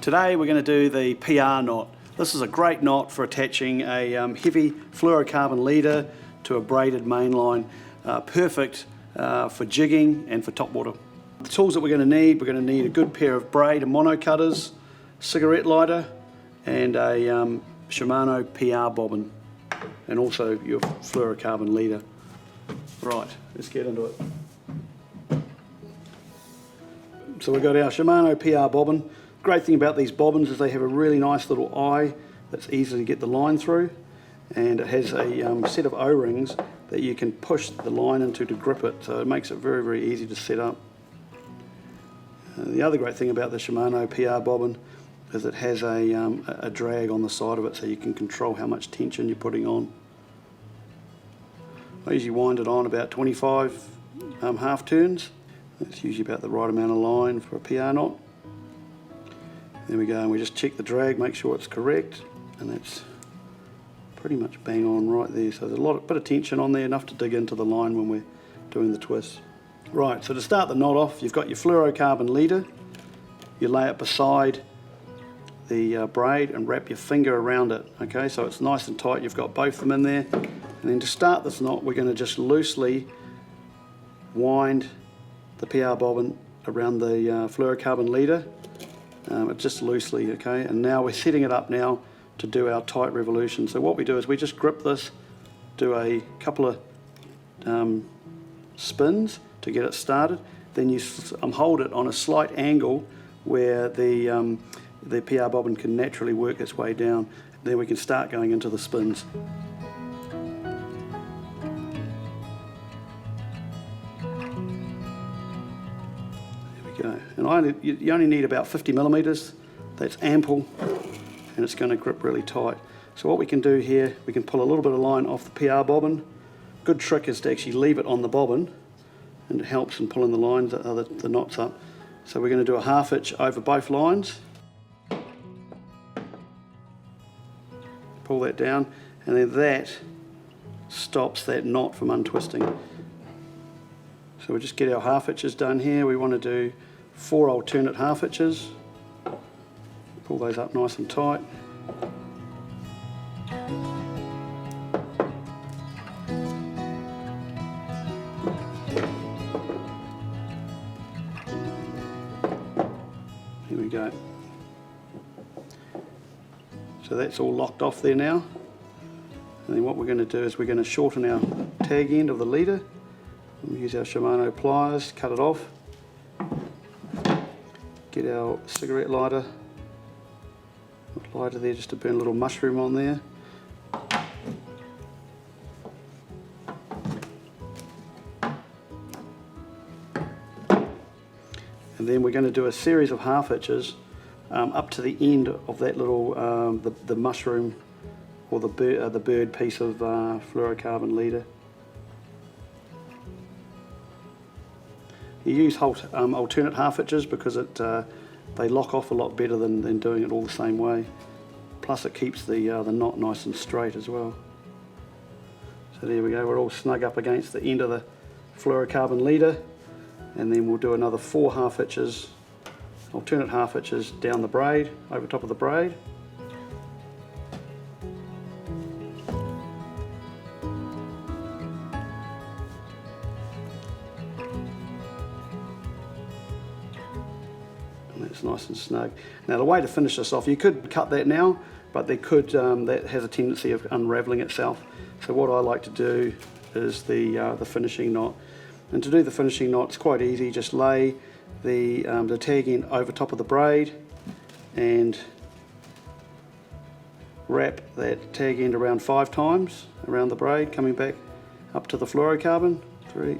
Today we're going to do the PR knot. This is a great knot for attaching a heavy fluorocarbon leader to a braided mainline. Perfect for jigging and for topwater. The tools that we're going to need a good pair of braid and mono cutters, cigarette lighter, and a Shimano PR bobbin, and also your fluorocarbon leader. Right, let's get into it. So we've got our Shimano PR bobbin. Great thing about these bobbins is they have a really nice little eye that's easy to get the line through, and it has a set of O-rings that you can push the line into to grip it, so it makes it very, very easy to set up. The other great thing about the Shimano PR bobbin is it has a drag on the side of it, so you can control how much tension you're putting on. I usually wind it on about 25 half turns. That's usually about the right amount of line for a PR knot. There we go, and we just check the drag, make sure it's correct, and that's pretty much bang on right there. So there's a bit of tension on there, enough to dig into the line when we're doing the twist. Right, so to start the knot off, you've got your fluorocarbon leader. You lay it beside the braid and wrap your finger around it, okay, so it's nice and tight. You've got both of them in there. And then to start this knot, we're going to just loosely wind the PR bobbin around the fluorocarbon leader, just loosely, okay, and now we're setting it up now to do our tight revolution. So what we do is we just grip this, do a couple of spins to get it started, then you hold it on a slight angle where the PR bobbin can naturally work its way down. Then we can start going into the spins. Go. And you only need about 50 millimeters. That's ample, and it's going to grip really tight. So what we can do here, we can pull a little bit of line off the PR bobbin. Good trick is to actually leave it on the bobbin, and it helps in pulling the lines, the knots up. So we're going to do a half hitch over both lines. Pull that down, and then that stops that knot from untwisting. So we'll just get our half hitches done here. We want to do 4 alternate half hitches. Pull those up nice and tight. Here we go. So that's all locked off there now. And then what we're going to do is we're going to shorten our tag end of the leader. We'll use our Shimano pliers, cut it off. Get our cigarette lighter there just to burn a little mushroom on there. And then we're going to do a series of half hitches up to the end of that little the mushroom or the bird piece of fluorocarbon leader. You use alternate half hitches because they lock off a lot better than doing it all the same way. Plus it keeps the knot nice and straight as well. So there we go, we're all snug up against the end of the fluorocarbon leader, and then we'll do another 4 half hitches, alternate half hitches down the braid, over top of the braid. It's nice and snug. Now the way to finish this off, you could cut that now, but that has a tendency of unraveling itself. So what I like to do is the finishing knot. And to do the finishing knot, it's quite easy. Just lay the tag end over top of the braid and wrap that tag end around 5 times around the braid, coming back up to the fluorocarbon. 3,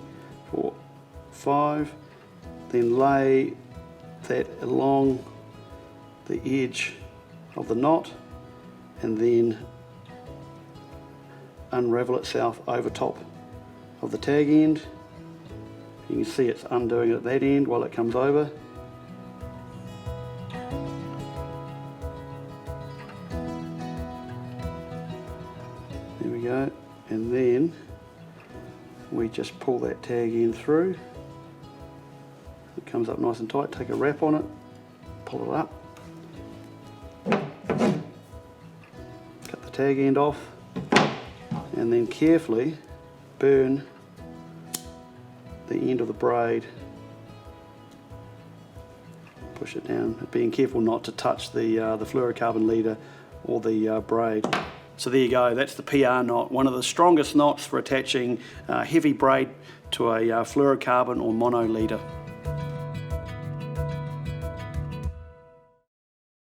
4, 5. Then lay that along the edge of the knot, and then unravel itself over top of the tag end. You can see it's undoing at that end while it comes over. There we go, and then we just pull that tag end through. It comes up nice and tight, take a wrap on it, pull it up, tag end off, and then carefully burn the end of the braid. Push it down, being careful not to touch the fluorocarbon leader or the braid. So there you go, that's the PR knot, one of the strongest knots for attaching heavy braid to a fluorocarbon or mono leader.